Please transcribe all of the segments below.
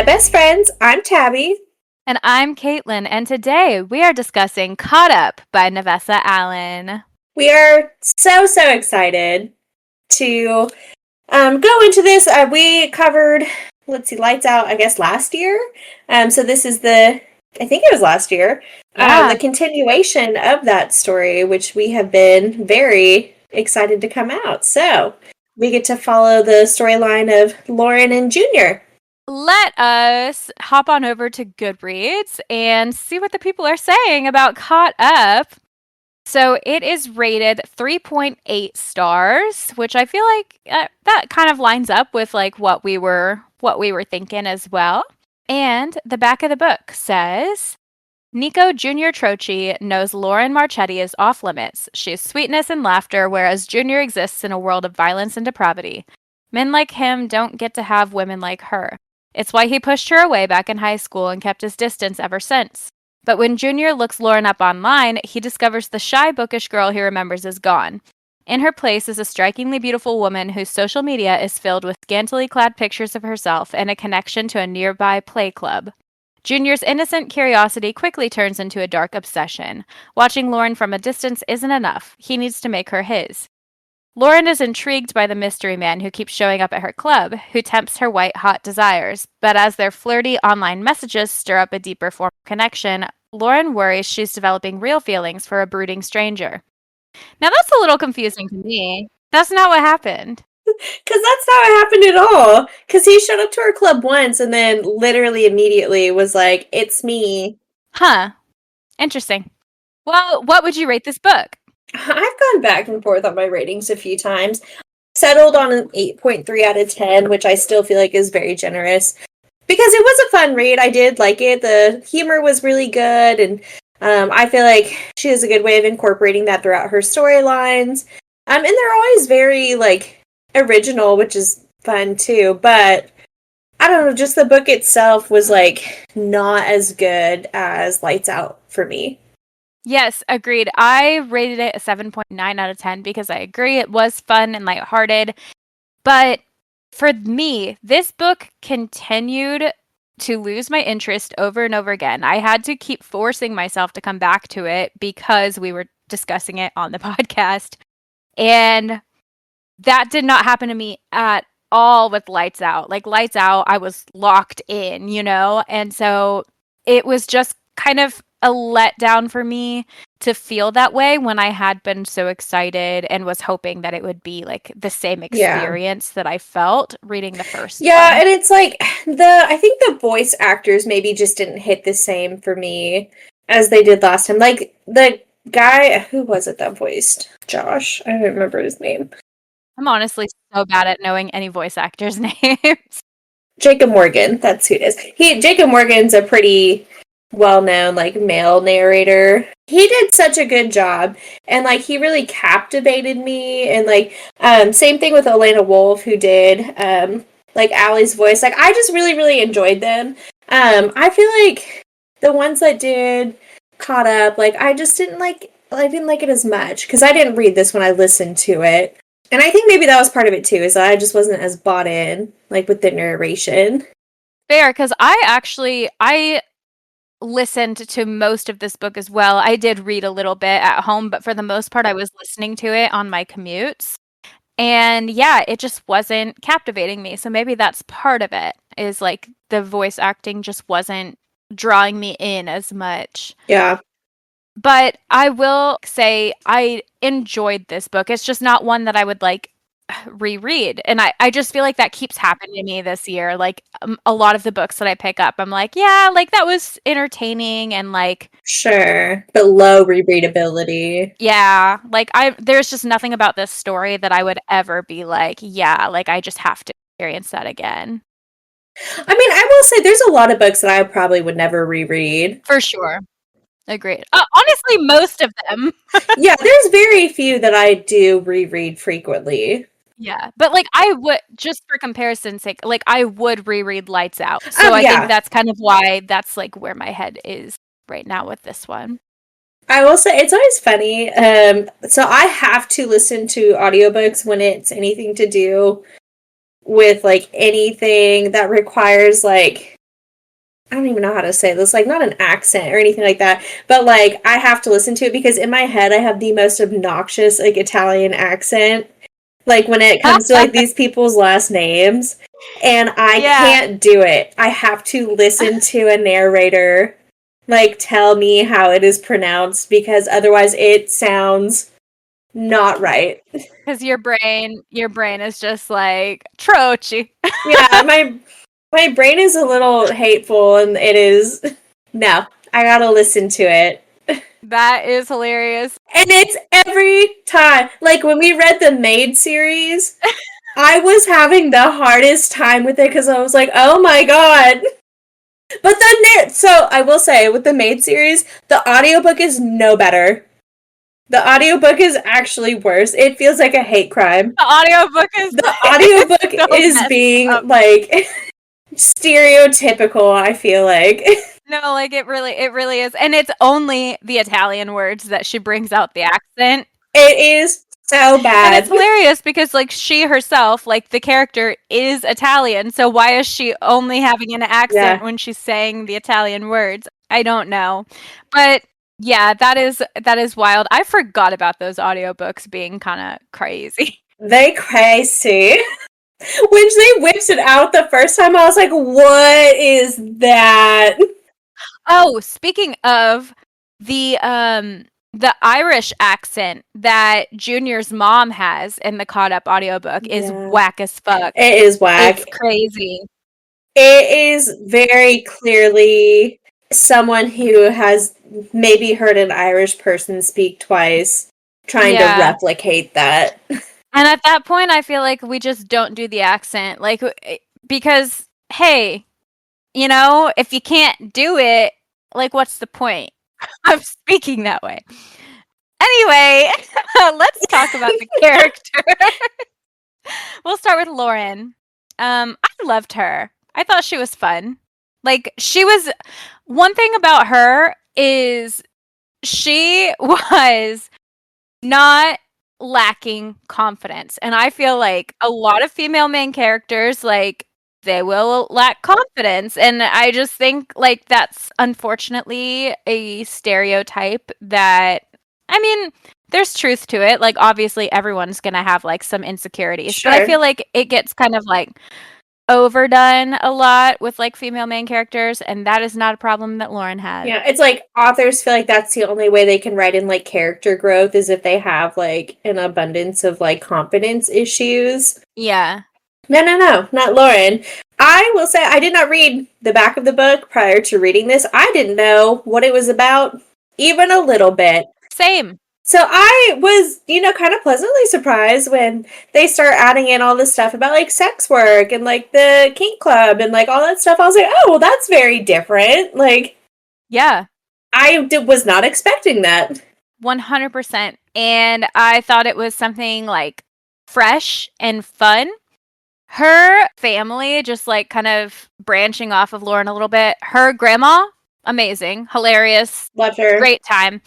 best friends. I'm Tabby. And I'm Caitlin, and today we are discussing Caught Up by Navessa Allen. We are so excited to go into this. We covered, let's see, Lights Out, I guess, last year. So this is I think it was last year, Yeah. the continuation of that story, which we have been very excited to come out. So we get to follow the storyline of Lauren and Junior. Let us hop on over to Goodreads and see what the people are saying about Caught Up. So it is rated 3.8 stars, which I feel like that kind of lines up with like what we were thinking as well. And the back of the book says, Nico Jr. Trochi knows Lauren Marchetti is off limits. She is sweetness and laughter, whereas Junior exists in a world of violence and depravity. Men like him don't get to have women like her. It's why he pushed her away back in high school and kept his distance ever since. But when Junior looks Lauren up online, he discovers the shy, bookish girl he remembers is gone. In her place is a strikingly beautiful woman whose social media is filled with scantily clad pictures of herself and a connection to a nearby play club. Junior's innocent curiosity quickly turns into a dark obsession. Watching Lauren from a distance isn't enough. He needs to make her his. Lauren is intrigued by the mystery man who keeps showing up at her club, who tempts her white-hot desires. But as their flirty online messages stir up a deeper form of connection, Lauren worries she's developing real feelings for a brooding stranger. Now that's a little confusing to me. That's not what happened. Because that's not what happened at all. Because he showed up to our club once and then literally immediately was like, "It's me." Huh. Interesting. Well, what would you rate this book? I've gone back and forth on my ratings a few times. Settled on an 8.3 out of 10, which I still feel like is very generous. Because it was a fun read. I did like it. The humor was really good. And I feel like she has a good way of incorporating that throughout her storylines. And they're always very, original, which is fun too. But I don't know, just the book itself was, not as good as Lights Out for me. Yes, agreed. I rated it a 7.9 out of 10 because I agree it was fun and lighthearted. But for me, this book continued to lose my interest over and over again. I had to keep forcing myself to come back to it because we were discussing it on the podcast. And that did not happen to me at all with Lights Out. Like Lights Out, I was locked in, you know? And so it was just kind of a letdown for me to feel that way when I had been so excited and was hoping that it would be like the same experience that I felt reading the first one. And it's like I think the voice actors maybe just didn't hit the same for me as they did last time. Like the guy, who was it that voiced Josh? I don't remember his name. I'm honestly so bad at knowing any voice actors' names. Jacob Morgan, that's who it is. Jacob Morgan's a pretty well-known male narrator. He did such a good job, and he really captivated me. And same thing with Elena Wolf, who did Allie's voice. I just really enjoyed them. I feel like the ones that did Caught Up, I just didn't I didn't like it as much because I didn't read this when I listened to it. And I think maybe that was part of it too, is that I just wasn't as bought in, with the narration. Fair, because I listened to most of this book as well. I did read a little bit at home, but for the most part, I was listening to it on my commutes. And yeah, it just wasn't captivating me. So maybe that's part of it, is the voice acting just wasn't drawing me in as much. Yeah. But I will say I enjoyed this book. It's just not one that I would reread. And I just feel like that keeps happening to me this year. A lot of the books that I pick up, I'm like, yeah, that was entertaining and Sure, but low rereadability. yeah, there's just nothing about this story that I would ever be I just have to experience that again. I mean, I will say there's a lot of books that I probably would never reread. For sure. Agreed. Honestly, most of them. Yeah, there's very few that I do reread frequently. Yeah, but I would, just for comparison's sake, I would reread Lights Out. So I think that's kind of why that's where my head is right now with this one. I will say it's always funny. So I have to listen to audiobooks when it's anything to do with anything that requires I don't even know how to say this, like not an accent or anything like that, but like I have to listen to it because in my head I have the most obnoxious like Italian accent, like when it comes to like these people's last names, and I Yeah, can't do it. I have to listen to a narrator like tell me how it is pronounced because otherwise it sounds not right. because your brain is just like Trochi. Yeah, my brain is a little hateful and it is no, I gotta listen to it. That is hilarious. And it's every time. Like when we read the Maid series, I was having the hardest time with it because I was like, oh my god. But then so I will say with the Maid series, the audiobook is no better. The audiobook is actually worse. It feels like a hate crime. The audiobook is, The is audiobook so is messed being up. like stereotypical, I feel like. No, like it really is. And it's only the Italian words that she brings out the accent. It is so And it's bad. hilarious because like she herself, like the character is Italian. So why is she only having an accent Yeah. when she's saying the Italian words? I don't know. But yeah, that is wild. I forgot about those audiobooks being kind of crazy. They crazy. When they whipped it out the first time, I was like, what is that? Oh, speaking of the Irish accent that Junior's mom has in the Caught Up audiobook is Yeah. whack as fuck. It is whack. It's crazy. It is very clearly someone who has maybe heard an Irish person speak twice trying to Yeah. replicate that. And at that point I feel like we just don't do the accent. Like because hey, if you can't do it, like what's the point of speaking that way? Anyway, let's talk about the character. We'll start with Lauren. I loved her. I thought she was fun. Like she was one thing about her is she was not lacking confidence. And I feel like a lot of female main characters like they will lack confidence and I just think like that's unfortunately a stereotype that I mean there's truth to it. Like obviously everyone's going to have like some insecurities, but I Sure. feel like it gets kind of like overdone a lot with like female main characters and that is not a problem that Lauren had. Yeah, it's like authors feel like that's the only way they can write in like character growth is if they have like an abundance of like confidence issues. Yeah. No, no, no, not Lauren. I will say I did not read the back of the book prior to reading this. I didn't know what it was about even a little bit. Same. So I was, kind of pleasantly surprised when they start adding in all this stuff about like sex work and like the kink club and like all that stuff. I was like, oh, well, that's very different. Like, Yeah. was not expecting that. 100%. And I thought it was something like fresh and fun. Her family, just like kind of branching off of Lauren a little bit. Her grandma, amazing, hilarious, Loved her. great time.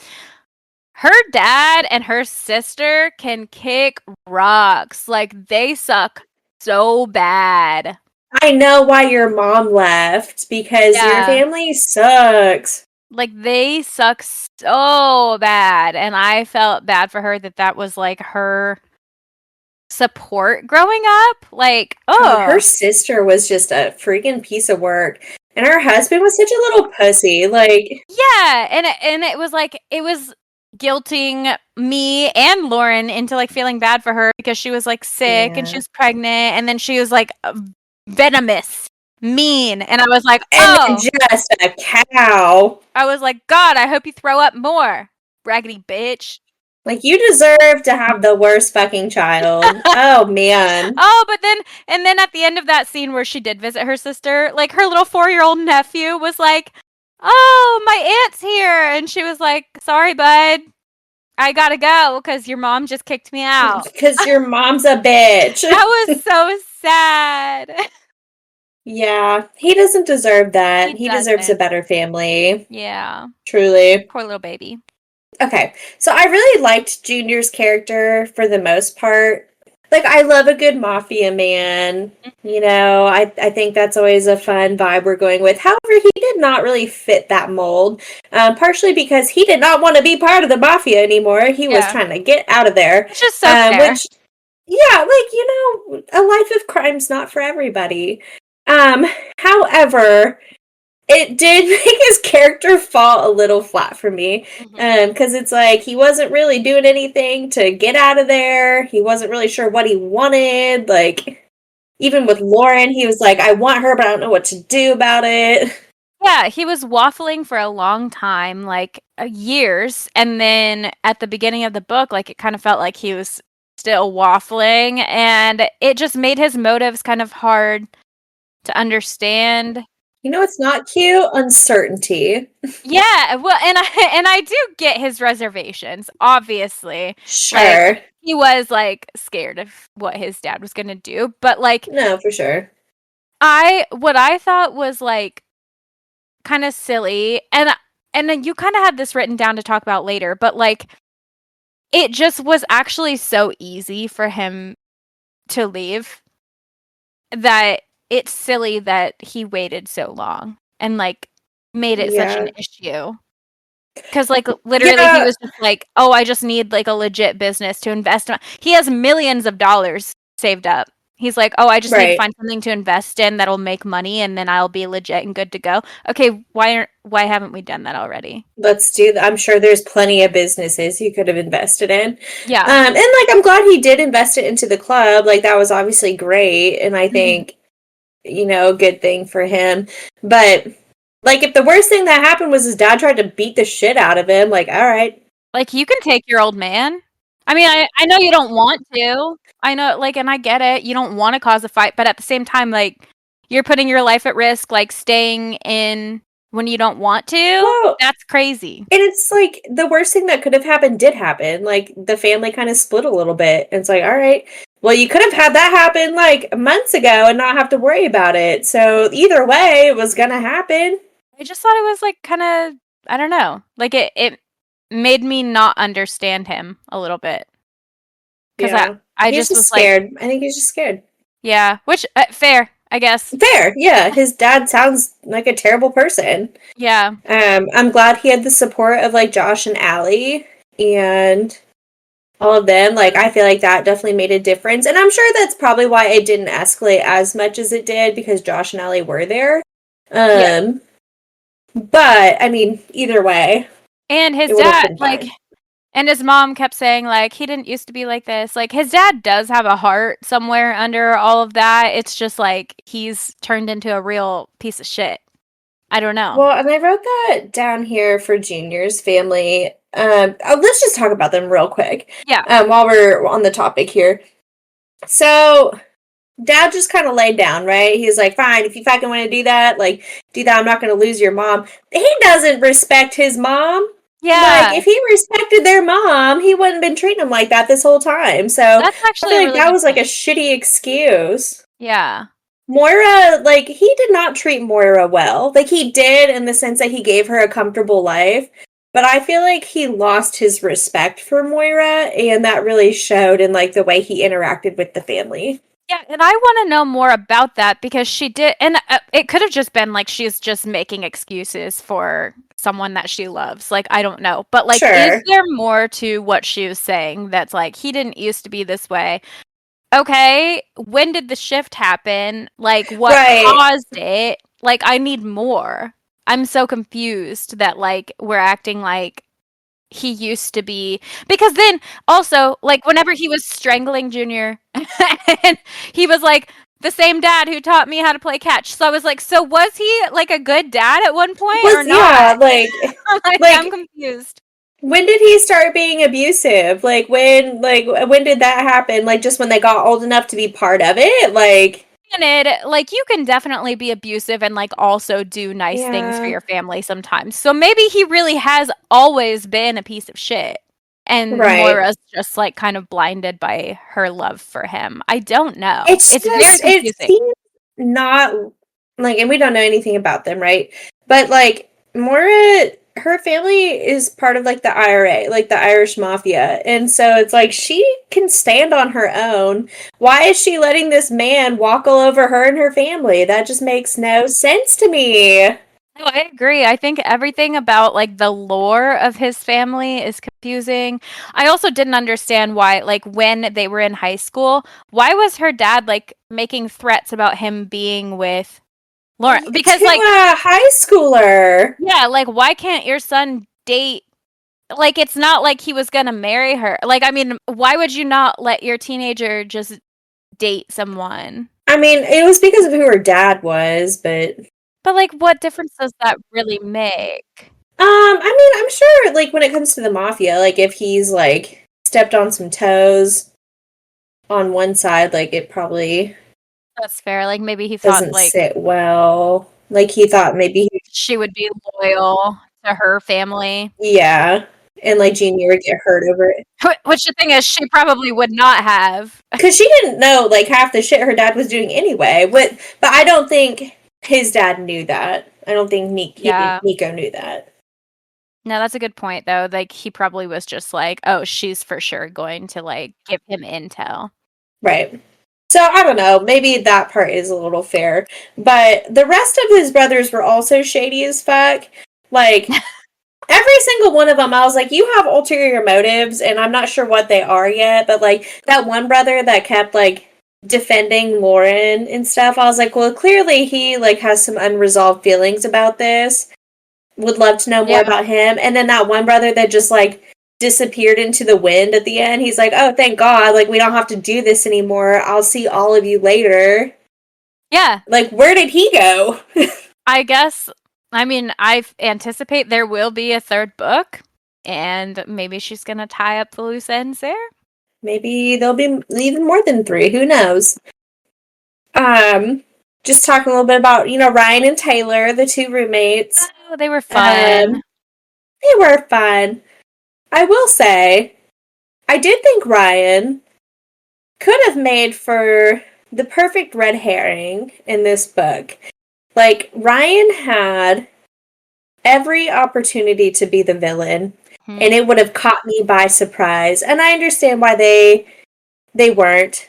Her dad and her sister can kick rocks. Like they suck so bad. I know why your mom left because your Yeah. family sucks. Like they suck so bad. And I felt bad for her that was like her support growing up. Like, God, her oh, sister was just a freaking piece of work. And her husband was such a little pussy. Like, yeah. And it was like, it was guilting me and Lauren into like feeling bad for her because she was like sick and she yeah. was pregnant. And then she was like venomous, mean. And I was like, And then oh, just a cow. I was like, God, I hope you throw up more, raggedy bitch. Like, you deserve to have the worst fucking child. Oh, man. Oh, but then at the end of that scene where she did visit her sister, like her little 4-year-old nephew was like, "Oh, my aunt's here," and she was like, "Sorry, bud, I gotta go because your mom just kicked me out." Because your mom's a bitch. That was so sad. Yeah, he doesn't deserve He that. He deserves a doesn't. better family. Yeah, Truly. poor little baby. Okay, so I really liked Junior's character for the most part. like I love a good mafia man. You know, I think that's always a fun vibe we're going with. However, he did not really fit that mold, partially because he did not want to be part of the mafia anymore. He was Yeah. trying to get out of there, Which is so fair. which, yeah, like, you know, a life of crime's not for everybody. Um, However, it did make his character fall a little flat for me. Mhm. Because it's like he wasn't really doing anything to get out of there. He wasn't really sure what he wanted. Like, even with Lauren, he was like, I want her, but I don't know what to do about it. Yeah, he was waffling for a long time, like years, and then at the beginning of the book, like it kind of felt like he was still waffling, and it just made his motives kind of hard to understand. You know, it's not cute? Uncertainty. Yeah, well, and I do get his reservations, obviously. Like Sure. he was like scared of what his dad was going to do, but like No, for sure. what I thought was like kind of silly, and then you kind of had this written down to talk about later, but like it just was actually so easy for him to leave that it's silly that he waited so long and like made it such an Yeah. issue. Because, like, literally, he Yeah, was just like, "Oh, I just need like a legit business to invest in." He has millions of dollars saved up. He's like, "Oh, I just need to right. find something to invest in that'll make money, and then I'll be legit and good to go." Okay, why haven't we done that already? Let's do that. I'm sure there's plenty of businesses you could have invested in. Yeah. And like I'm glad he did invest it into the club. Like that was obviously great. And I Mhm. think, you know, a good thing for him. But like if the worst thing that happened was his dad tried to beat the shit out of him, like, all right. Like, you can take your old man. I mean, I know you don't want to. I know, like, and I get it. You don't want to cause a fight, but at the same time, like, you're putting your life at risk, like staying in when you don't want to. Well, That's crazy. and it's like the worst thing that could have happened did happen. Like the family kind of split a little bit. And it's like, all right, well, you could have had that happen like months ago and not have to worry about it. So either way, it was gonna happen. I just thought it was like kind of, I don't know. Like it made me not understand him a little bit cuz I Yeah. I He's just just was like, scared. I think he's just scared. yeah, which fair, I guess. Fair, yeah. His dad sounds like a terrible person. Yeah. I'm glad he had the support of like Josh and Allie and all of them. Like, I feel like that definitely made a difference. And I'm sure that's probably why it didn't escalate as much as it did because Josh and Allie were there. Yeah. Um, but I mean, either way, And his it would have dad been like fine. and his mom kept saying like he didn't used to be like this. Like his dad does have a heart somewhere under all of that. It's just like he's turned into a real piece of shit. I don't know. Well, and I wrote that down here for Junior's family. Let's just talk about them real quick. Yeah. While we're on the topic here. So Dad just kind of laid down, right? He's like, fine, if you fucking want to do that, like, do that. I'm not going to lose your mom. He doesn't respect his mom. Like, Yeah. if he respected their mom, he wouldn't have been treating them like that this whole time. So That's I actually feel a like really that good was like a point. shitty excuse. Yeah. Moira, like, he did not treat Moira well. Like, he did in the sense that he gave her a comfortable life. But I feel like he lost his respect for Moira, and that really showed in, like, the way he interacted with the family. Yeah, and I want to know more about that because she did, and it could have just been like she's just making excuses for someone that she loves. Like, I don't know. But, like, is Sure. there more to what she was saying that's like, he didn't used to be this way? Okay, when did the shift happen? Like, what Right. caused it? Like, I need more. I'm so confused that, like, we're acting like he used to be, because then also like whenever he was strangling Junior and he was like the same dad who taught me how to play catch. So I was like, so was he like a good dad at one point or Was not? yeah, Like I'm like confused. when did he start being abusive? Like when did that happen? Like just when they got old enough to be part of it? Like Granted, like you can definitely be abusive and like also do nice things for yeah. your family sometimes. So maybe he really has always been a piece of shit. And Right. Moira's just like kind of blinded by her love for him. I don't know. It's It's very just it confusing. seems not like and we don't know anything about them, right? But like Mora her family is part of like the IRA, like the Irish Mafia. And so it's like she can stand on her own. Why is she letting this man walk all over her and her family? That just makes no sense to me. No, I agree. I think everything about like the lore of his family is confusing. I also didn't understand why, like when they were in high school, why was her dad like making threats about him being with Lauren? Because To like, a high schooler. yeah, like why can't your son date? Like it's not like he was gonna marry her. Like I mean, why would you not let your teenager just date someone? I mean, it was because of who her dad was, but But like, what difference does that really make? I mean, I'm sure like when it comes to the mafia, like if he's like stepped on some toes on one side, like it probably That's fair. Like maybe he thought doesn't like sit well. Like he thought maybe she would be loyal to her family. yeah, and like Junior would get hurt over it. Which the thing is, she probably would not have. Because she didn't know like half the shit her dad was doing anyway. But I don't think his dad knew that. I don't think Yeah. Nico knew that. No, that's a good point though. Like he probably was just like, oh, she's for sure going to like give him intel. Right. So I don't know. Maybe that part is a little fair. But the rest of his brothers were also shady as fuck. Like every single one of them, I was like, you have ulterior motives, and I'm not sure what they are yet. But like that one brother that kept like defending Lauren and stuff, I was like, well, clearly he like has some unresolved feelings about this. Would love to know more Yeah. about him. And then that one brother that just like disappeared into the wind at the end, he's like, oh, thank God, like we don't have to do this anymore. I'll see all of you later. Yeah. Like, where did he go? I guess I mean, I anticipate there will be a third book and maybe she's going to tie up the loose ends there. Maybe there'll be even more than 3. Who knows? Just talking a little bit about, Ryan and Taylor, the 2 roommates. Oh, they were fun. They were fun. I will say, I did think Ryan could have made for the perfect red herring in this book. Like, Ryan had every opportunity to be the villain, and it would have caught me by surprise. And I understand why they weren't,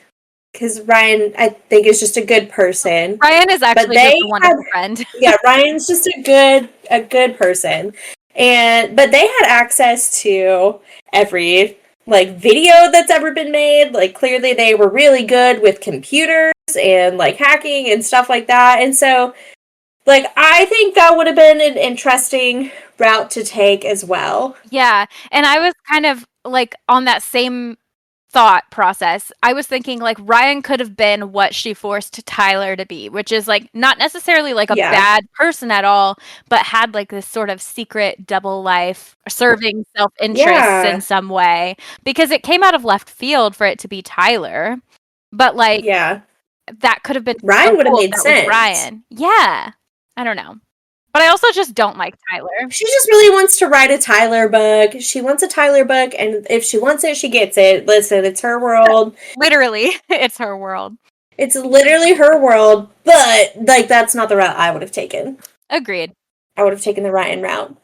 because Ryan, I think, is just a good person. Ryan is actually just a wonderful friend. Yeah, Ryan's just a good person. But they had access to every like video that's ever been made. Like clearly they were really good with computers and like hacking and stuff like that. And so like I think that would have been an interesting route to take as well. Yeah, and I was kind of like on that same thought process. I was thinking like Ryan could have been what she forced Tyler to be, which is like not necessarily like a bad person at all, but had like this sort of secret double life, serving self-interests in some way, because it came out of left field for it to be Tyler. But like that could have been Ryan so would have cool if made that sense. was Ryan. Yeah. I don't know. But I also just don't like Tyler. She just really wants to write a Tyler book. She wants a Tyler book, and if she wants it, she gets it. Listen, it's her world. Literally, it's her world. It's literally her world, but like that's not the route I would have taken. Agreed. I would have taken the Ryan route.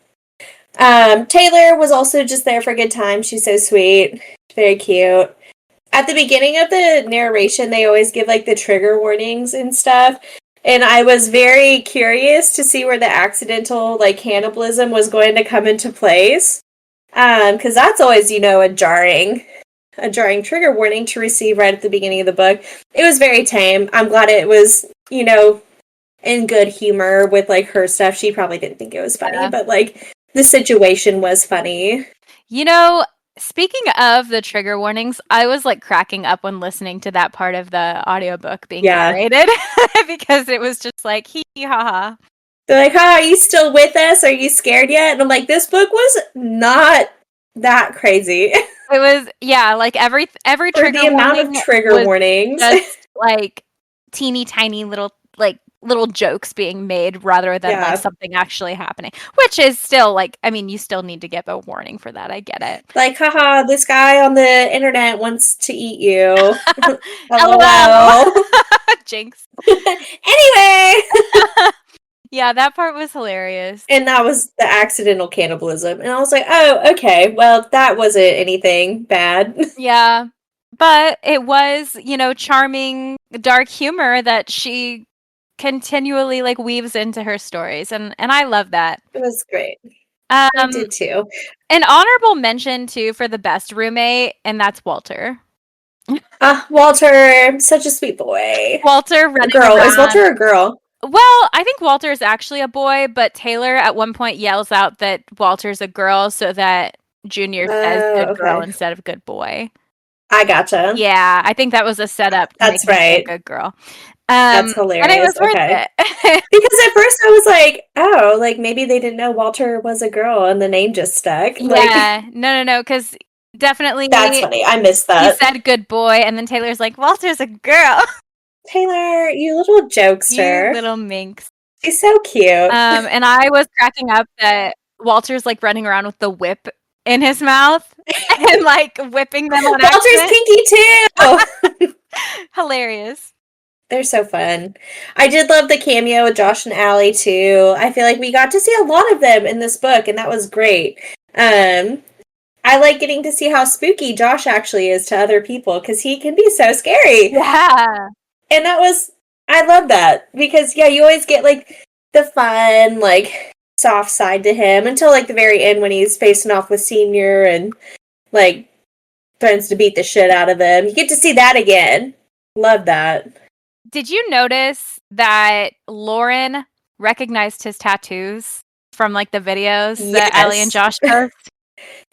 Taylor was also just there for a good time. She's so sweet. Very cute. At the beginning of the narration, they always give like the trigger warnings and stuff. And I was very curious to see where the accidental like cannibalism was going to come into place. Because that's always, a jarring trigger warning to receive right at the beginning of the book. It was very tame. I'm glad it was, in good humor with like her stuff. She probably didn't think it was funny, but like the situation was funny. Speaking of the trigger warnings, I was like cracking up when listening to that part of the audiobook being narrated because it was just like hee hee ha ha. They're like, are you still with us? Are you scared yet? And I'm like, this book was not that crazy. It was, like every trigger the amount of trigger warnings. Just like teeny tiny little jokes being made rather than like something actually happening, which is still like, I mean, you still need to give a warning for that. I get it. Like, haha, this guy on the internet wants to eat you. LOL. Jinx. Anyway. Yeah, that part was hilarious. And that was the accidental cannibalism. And I was like, oh, okay, well, that wasn't anything bad. Yeah. But it was, charming dark humor that she continually like weaves into her stories, and I love that. It was great. I Um did too. an honorable mention too for the best roommate, and that's Walter. Walter, such a sweet boy. Walter A running girl. Is around. Walter a girl? Well, I think Walter's actually a boy, but Taylor at one point yells out that Walter's a girl so that Junior says Oh, good girl okay. instead of good boy. I gotcha. Yeah, I think that was a setup to make That's him say a right. good girl. That's And it was hilarious. worth Okay. it. Because at first I was like, oh, like maybe they didn't know Walter was a girl and the name just stuck. Like, Yeah. No, because definitely that's funny. I missed he that. said good boy, and then Taylor's like, Walter's a girl. Taylor, you little You jokester. little minx. She's so cute. And I was cracking up that Walter's like running around with the whip in his mouth and like whipping them on Walter's accident. kinky too. Hilarious. They're so fun. I did love the cameo with Josh and Allie too. I feel like we got to see a lot of them in this book, and that was great. I like getting to see how spooky Josh actually is to other people because he can be so scary. Yeah. And I love that because, yeah, you always get like the fun, like soft side to him until like the very end when he's facing off with Senior and like threatens to beat the shit out of him. You get to see that again. Love that. Did you notice that Lauren recognized his tattoos from like the videos that Allie and Yes. Josh post?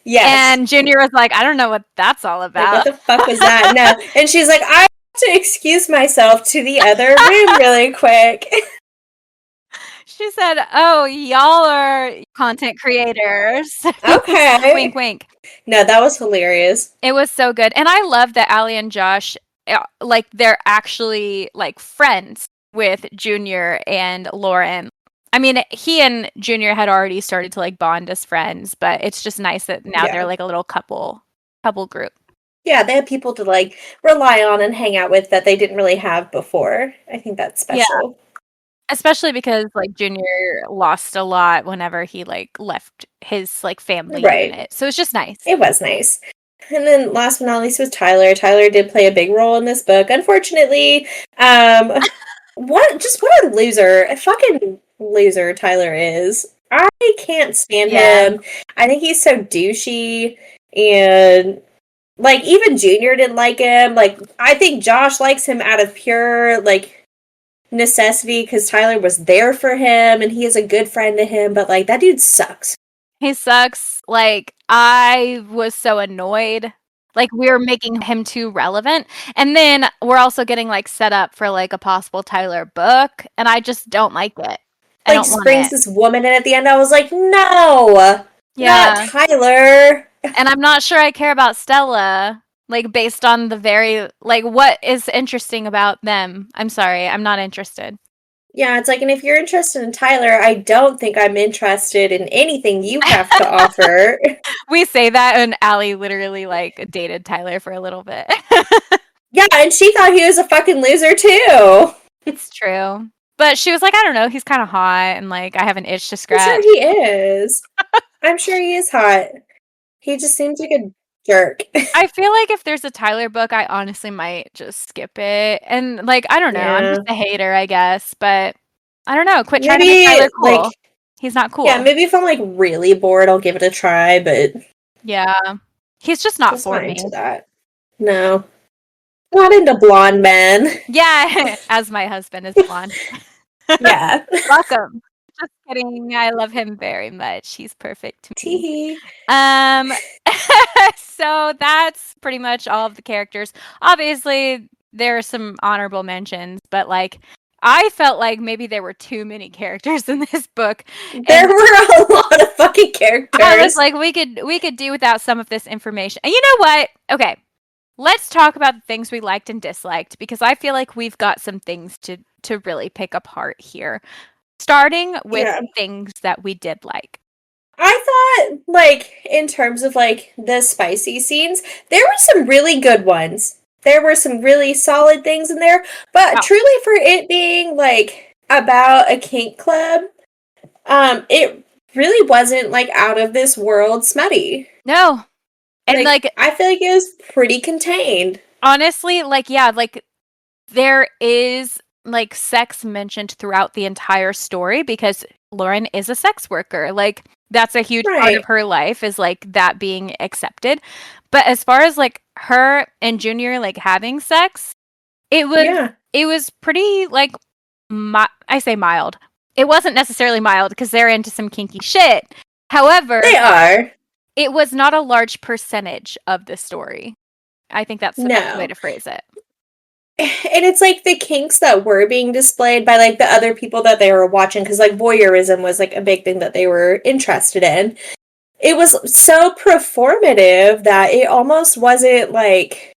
Yes. And Junior was like, I don't know what that's all Like, what about. the fuck was that? No. And she's like, I have to excuse myself to the other room really quick. She said, "Oh, y'all are content creators." Wink, Okay. wink. No, that was hilarious. It was so good, and I love that Allie and Josh, like they're actually like friends with Junior and Lauren. I mean, he and Junior had already started to like bond as friends, but it's just nice that now they're Yeah. like a little couple group. Yeah, they have people to like rely on and hang out with that they didn't really have before. I think that's Yeah, special. especially because like Junior lost a lot whenever he like left his like family Right. unit, so it's just nice. It was nice. And then last but not least was Tyler. Tyler did play a big role in this book. Unfortunately, what a loser. A fucking loser Tyler is. I can't stand Yeah. him. I think he's so douchey and like even Junior didn't like him. Like I think Josh likes him out of pure like necessity because Tyler was there for him and he is a good friend to him, but like that dude sucks. He sucks. Like, I was so annoyed. Like, we were making him too relevant. And then we're also getting like set up for like a possible Tyler book, and I just don't like it. I Like don't just want brings it. this woman in at the end. I was like, no, not Yeah. Tyler. And I'm not sure I care about Stella, like based on the very like what is interesting about them. I'm sorry, I'm not interested. Yeah, it's like, and if you're interested in Tyler, I don't think I'm interested in anything you have to offer. We say that, and Allie literally like dated Tyler for a little bit. Yeah, and she thought he was a fucking loser too. It's true. But she was like, I don't know, he's kind of hot, and like I have an itch to I'm sure scratch. he is. I'm sure he is hot. He just seems like a jerk. I feel like if there's a Tyler book, I honestly might just skip it. And like, I don't know, I'm Yeah. just a hater, I guess. But I don't know. Quit trying to make Maybe Tyler like cool. He's not yeah, cool. maybe if I'm like really bored, I'll give it a try, but Yeah. He's just not just for not me. into that. No. Not into blonde men. Yeah, as my husband is blonde. Yeah. Welcome. Just kidding. I love him very much. He's perfect to me. Teehee. Um so that's pretty much all of the characters. Obviously, there are some honorable mentions, but like I felt like maybe there were too many characters in this book. There And were a lot of fucking characters. I was like, we could do without some of this information. And you know what? Okay. Let's talk about the things we liked and disliked because I feel like we've got some things to really pick apart here. Starting with Yeah. things that we did like. I thought, like, in terms of, like, the spicy scenes, there were some really good ones. There were some really solid things in there, but Wow. truly for it being, like, about a kink club, it really wasn't like out of this world smutty. No. And Like, like I feel like it was pretty contained. honestly, like yeah, like there is like sex mentioned throughout the entire story because Lauren is a sex worker. Like that's a huge part of Right. her life is like that being accepted. But as far as like her and Junior like having sex, it was Yeah. it was pretty like I say mild. It wasn't necessarily mild because they're into some kinky shit. However, They are. it was not a large percentage of the story. I think that's the best way No. to phrase it. And it's like the kinks that were being displayed by like the other people that they were watching, because like voyeurism was like a big thing that they were interested in. It was so performative that it almost wasn't like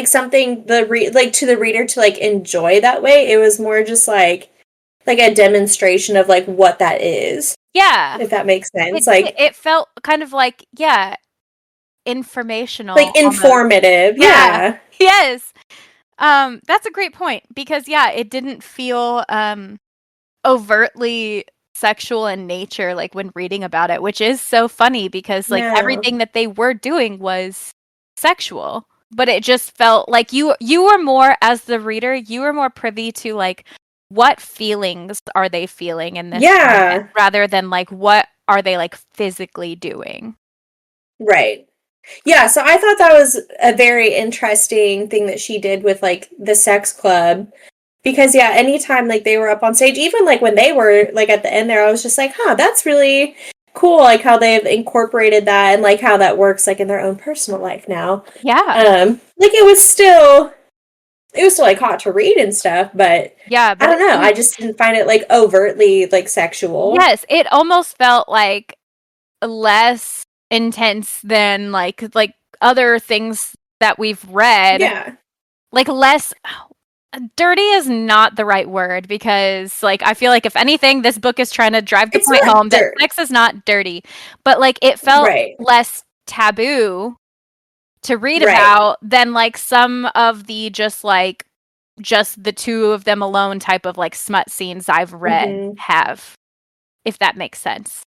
something like to the reader to like enjoy that way. It was more just like a demonstration of like what that is, Yeah. if that makes sense. It Like it felt kind of like, yeah, informational like almost. informative. Yeah. Yeah. Yes. That's a great point because yeah, it didn't feel overtly sexual in nature like when reading about it, which is so funny because like No. everything that they were doing was sexual. But it just felt like you were more as the reader, you were more privy to like what feelings are they feeling in this moment Yeah. rather than like what are they like physically doing. Right. Yeah, so I thought that was a very interesting thing that she did with like the sex club. Because yeah, anytime like they were up on stage, even like when they were like at the end there, I was just like, huh, that's really cool, like how they've incorporated that and like how that works like in their own personal life now. Yeah. Like it was still like hot to read and stuff, but Yeah, I but don't it know. I didn't. just didn't find it like overtly like sexual. Yes, it almost felt like less intense than like other things that we've read. Yeah. Like less dirty is not the right word because like I feel like if anything this book is trying to drive the It's point not home that dirt. sex is not dirty. But like it felt Right. less taboo to read Right. about than like some of the just the two of them alone type of like smut scenes I've read Mhm. have, if that makes sense.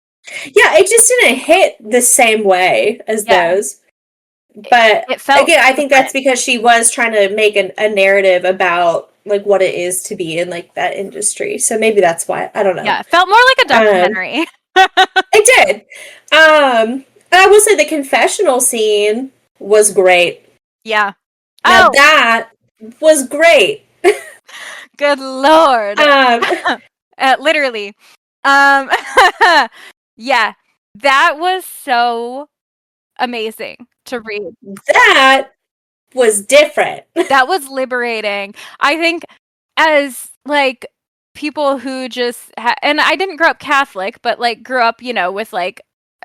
Yeah, it just didn't hit the same way as Yeah. those. It, But it felt again, I think that's different. because she was trying to make a narrative about like what it is to be in like that industry. So maybe that's why. I don't know. Yeah, it felt more like a Um, documentary. it did. I will say the confessional scene was great. Yeah. Now Oh, that was great. good lord. Um, Literally. Um yeah, that was so amazing to read. that was different. That was liberating. I think as like people who just and I didn't grow up Catholic, but like grew up, with like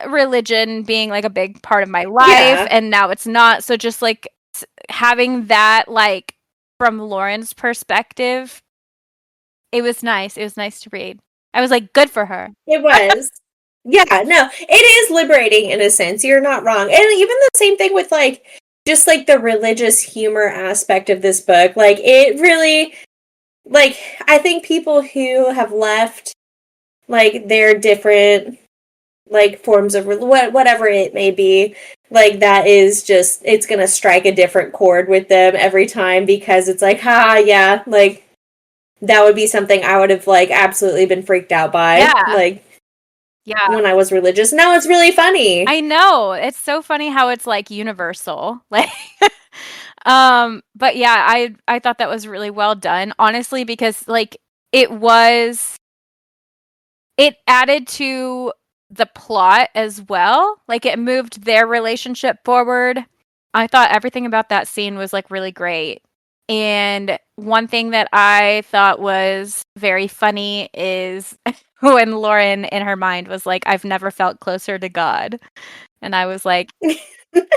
religion being like a big part of my life Yeah, and now it's not. So just like having that like from Lauren's perspective, it was nice. It was nice to read. I was like good for her. it was. Yeah, no, it is liberating in a sense. You're not wrong. And even the same thing with like just like the religious humor aspect of this book. Like it really like I think people who have left like their different like forms of whatever it may be, like that is just it's going to strike a different chord with them every time because it's like, ha, yeah, like that would be something I would have like absolutely been freaked out by. Yeah. Like Yeah. when I was religious. Now it's really funny. I know. It's so funny how it's like universal. Like but yeah, I thought that was really well done, honestly, because like it was it added to the plot as well. Like it moved their relationship forward. I thought everything about that scene was like really great. And one thing that I thought was very funny is when Lauren in her mind was like, I've never felt closer to God. And I was like,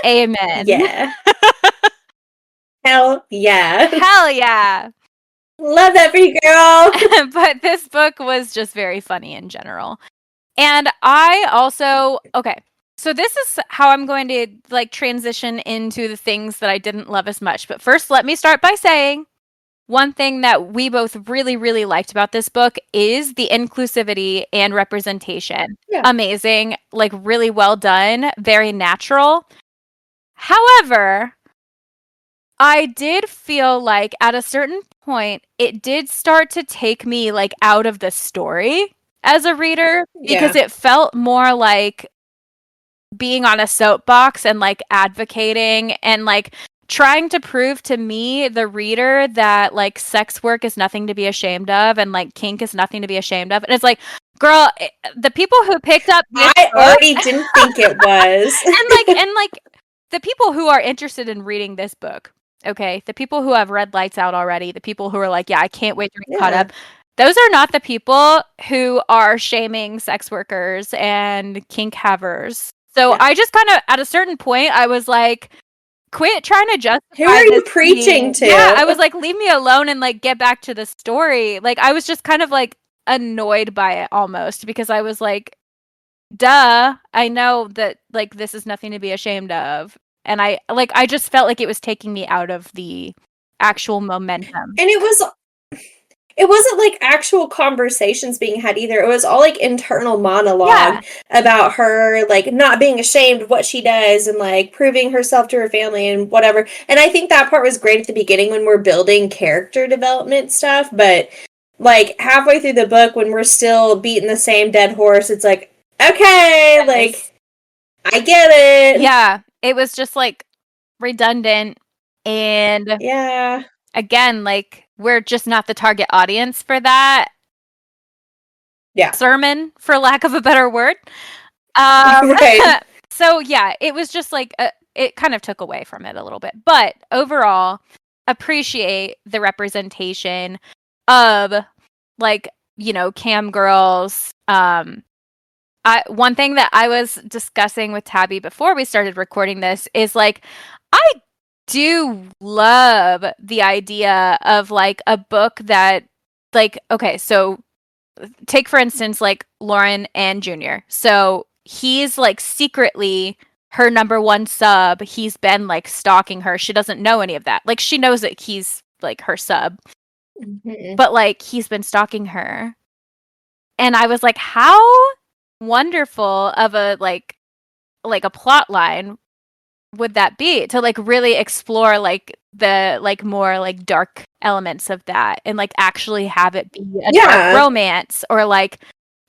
Amen. Yeah. Hell yeah. Hell yeah. Love that for you, girl. But this book was just very funny in general. And I also, okay, so this is how I'm going to like transition into the things that I didn't love as much. But first, let me start by saying one thing that we both really, really liked about this book is the inclusivity and representation. Yeah. Amazing, like really well done, very natural. However, I did feel like at a certain point, it did start to take me like out of the story as a reader because Yeah. it felt more like being on a soapbox and like advocating and like trying to prove to me, the reader, that like sex work is nothing to be ashamed of and like kink is nothing to be ashamed of. And it's like, girl, the people who picked up this I book already didn't think it was. and like the people who are interested in reading this book, okay, the people who have read Lights Out already, the people who are like, yeah, I can't wait to get caught Yeah. up, those are not the people who are shaming sex workers and kink havers. So Yeah. I just kind of, at a certain point, I was like, quit trying to justify Who are this you to me. preaching to? Yeah, I was like, leave me alone and like get back to the story. Like I was just kind of like annoyed by it almost because I was like, duh, I know that like this is nothing to be ashamed of. And I just felt like it was taking me out of the actual momentum. And it wasn't like actual conversations being had either. It was all like internal monologue about her like not being ashamed of what she does and like proving herself to her family and whatever. And I think that part was great at the beginning when we're building character development stuff, but like halfway through the book when we're still beating the same dead horse, it's like, okay, like I get it. Yeah, it was just like redundant and Yeah. again, like we're just not the target audience for that Yeah. sermon, for lack of a better word. Right. So yeah, it was just like it kind of took away from it a little bit, but overall, appreciate the representation of like cam girls. One thing that I was discussing with Tabby before we started recording this is like I do love the idea of like a book that like okay, so take for instance like Lauren and Junior. So he's like secretly her number one sub. He's been like stalking her. She doesn't know any of that. Like she knows that he's like her sub. Mm-hmm. But like he's been stalking her. And I was like, how wonderful of a like a plot line would that be to like really explore like the like more like dark elements of that and like actually have it be a dark romance or like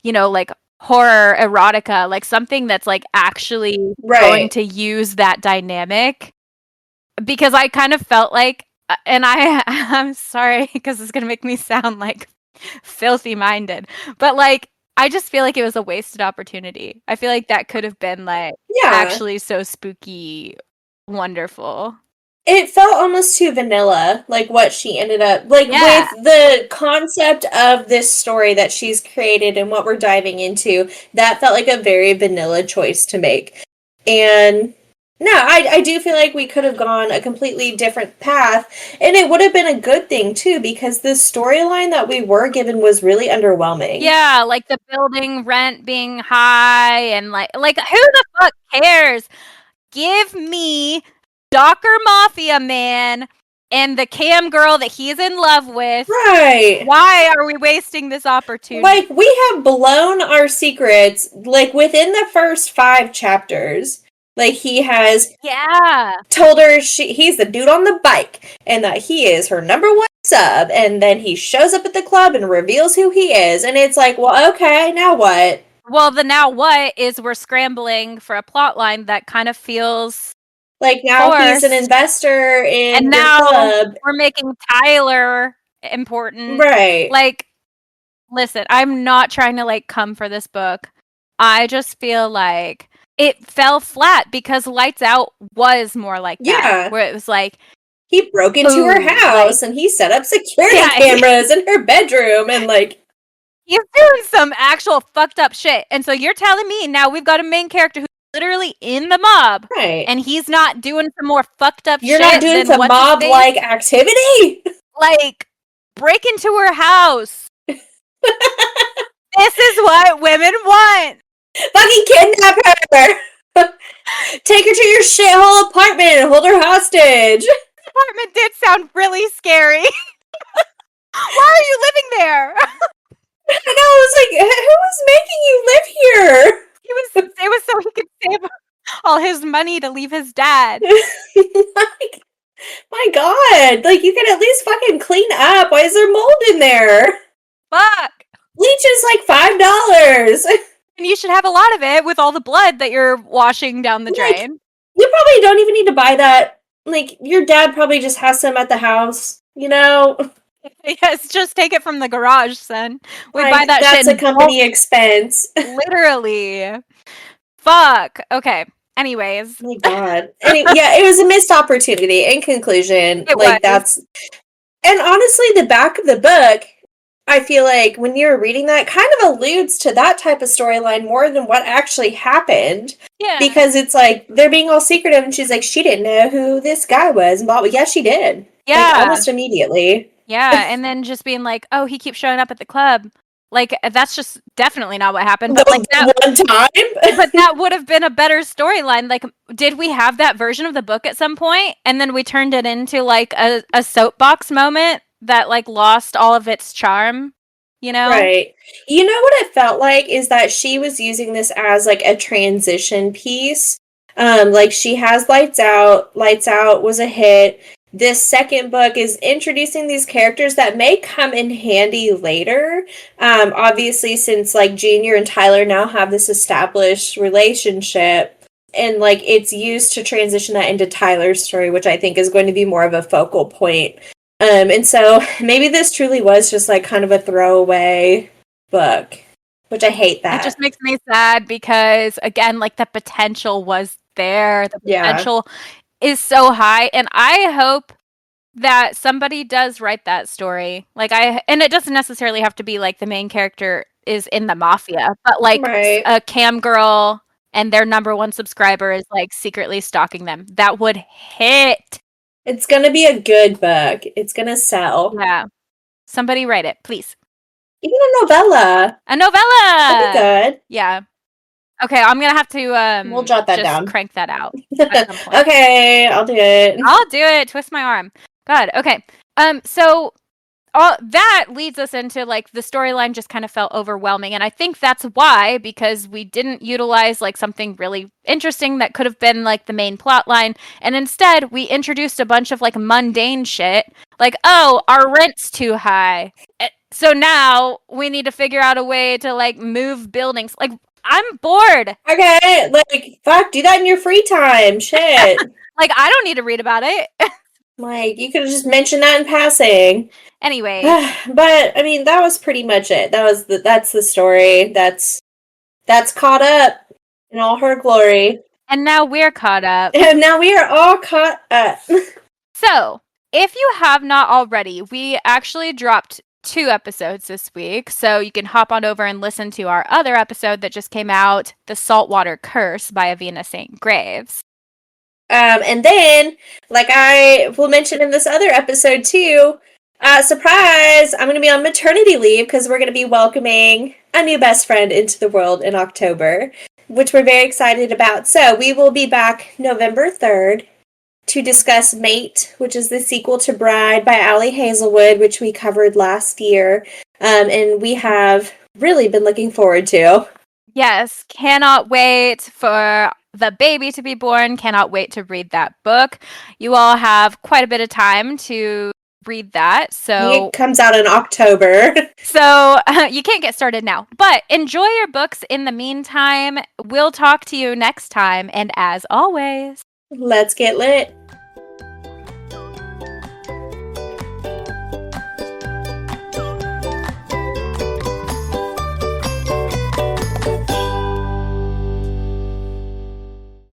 like horror erotica, like something that's like actually going to use that dynamic. Because I kind of felt like and I'm sorry because it's gonna make me sound like filthy minded, but like I just feel like it was a wasted opportunity. I feel like that could have been like actually so spooky, wonderful. It felt almost too vanilla, like what she ended up like with the concept of this story that she's created and what we're diving into. That felt like a very vanilla choice to make. And no, I do feel like we could have gone a completely different path, and it would have been a good thing too, because the storyline that we were given was really underwhelming. Yeah, like the building rent being high, and like who the fuck cares? Give me Docker Mafia Man and the cam girl that he's in love with. Right. Why are we wasting this opportunity? Like, we have blown our secrets, like, within the first 5 chapters. Like, he has told her he's the dude on the bike and that he is her number one sub, and then he shows up at the club and reveals who he is, and it's like, well, okay, now what? Well, the now what is we're scrambling for a plot line that kind of feels like now forced. He's an investor in and the now club. We're making Tyler important. Right. Like, listen, I'm not trying to like come for this book. I just feel like it fell flat because Lights Out was more like that. Where it was like he broke into her house and he set up security cameras in her bedroom and like he's doing some actual fucked up shit. And so you're telling me now we've got a main character who's literally in the mob. Right. And he's not doing some more fucked up You're shit. You're not doing some mob-like activity? Like, break into her house. This is what women want. Fucking kidnap her. Take her to your shithole apartment and hold her hostage. This apartment did sound really scary. Why are you living there? I know, I was like, who was making you live here? It was so he could save all his money to leave his dad. Like, my God, like you can at least fucking clean up. Why is there mold in there? Fuck. Bleach is like $5. And you should have a lot of it with all the blood that you're washing down the Like, drain. you probably don't even need to buy that. Like, your dad probably just has some at the house, you know? Yes, just take it from the garage, son. We buy Like, that shit that's a in bulk. company expense. Literally. Fuck. Okay. Anyways. My God. Anyway, yeah, it was a missed opportunity. In conclusion, It like, was. and honestly, the back of the book, I feel like when you're reading that, kind of alludes to that type of storyline more than what actually happened. Yeah. Because it's like they're being all secretive, and she's like, she didn't know who this guy was, and blah, blah. Yeah, she did. Yeah. Like, almost immediately. Yeah. And then just being like, oh, he keeps showing up at the club. Like, that's just definitely not what happened. But, like, that one time. but that would have been a better storyline. Like, did we have that version of the book at some point, and then we turned it into like a soapbox moment that like lost all of its charm? You know? Right. You know what it felt like is that she was using this as like a transition piece. Like she has Lights Out. Lights Out was a hit. This second book is introducing these characters that may come in handy later. Obviously, since like Junior and Tyler now have this established relationship, and like it's used to transition that into Tyler's story, which I think is going to be more of a focal point. And so maybe this truly was just like kind of a throwaway book, which I hate that. It just makes me sad because, again, like the potential was there. The potential is so high, and I hope that somebody does write that story. And it doesn't necessarily have to be like the main character is in the mafia, but like a cam girl and their number one subscriber is like secretly stalking them. That would hit. It's gonna be a good book. It's gonna sell. Yeah. Somebody write it, please. Even a novella. A novella! That'd be good. Yeah. Okay, I'm gonna have to we'll jot that down. Crank that out at some point. Okay, I'll do it. I'll do it. Twist my arm. God. Okay. So all that leads us into like the storyline just kind of felt overwhelming, and I think that's why, because we didn't utilize like something really interesting that could have been like the main plot line, and instead we introduced a bunch of like mundane shit, like, oh, our rent's too high, so now we need to figure out a way to like move buildings. Like, I'm bored. Okay, like, fuck, do that in your free time. Shit. Like, I don't need to read about it. Like, you could have just mentioned that in passing. Anyway. But, I mean, that was pretty much it. That's the story. That's caught up in all her glory. And now we're caught up. And now we are all caught up. So, if you have not already, we actually dropped 2 episodes this week, so you can hop on over and listen to our other episode that just came out, The Saltwater Curse by Avina St. Graves. And then, like I will mention in this other episode too, surprise, I'm going to be on maternity leave because we're going to be welcoming a new best friend into the world in October, which we're very excited about. So we will be back November 3rd to discuss Mate, which is the sequel to Bride by Allie Hazelwood, which we covered last year. And we have really been looking forward to. Yes, cannot wait for the baby to be born. Cannot wait to read that book. You all have quite a bit of time to read that. So it comes out in October. So you can't get started now. But enjoy your books in the meantime. We'll talk to you next time. And as always, let's get lit.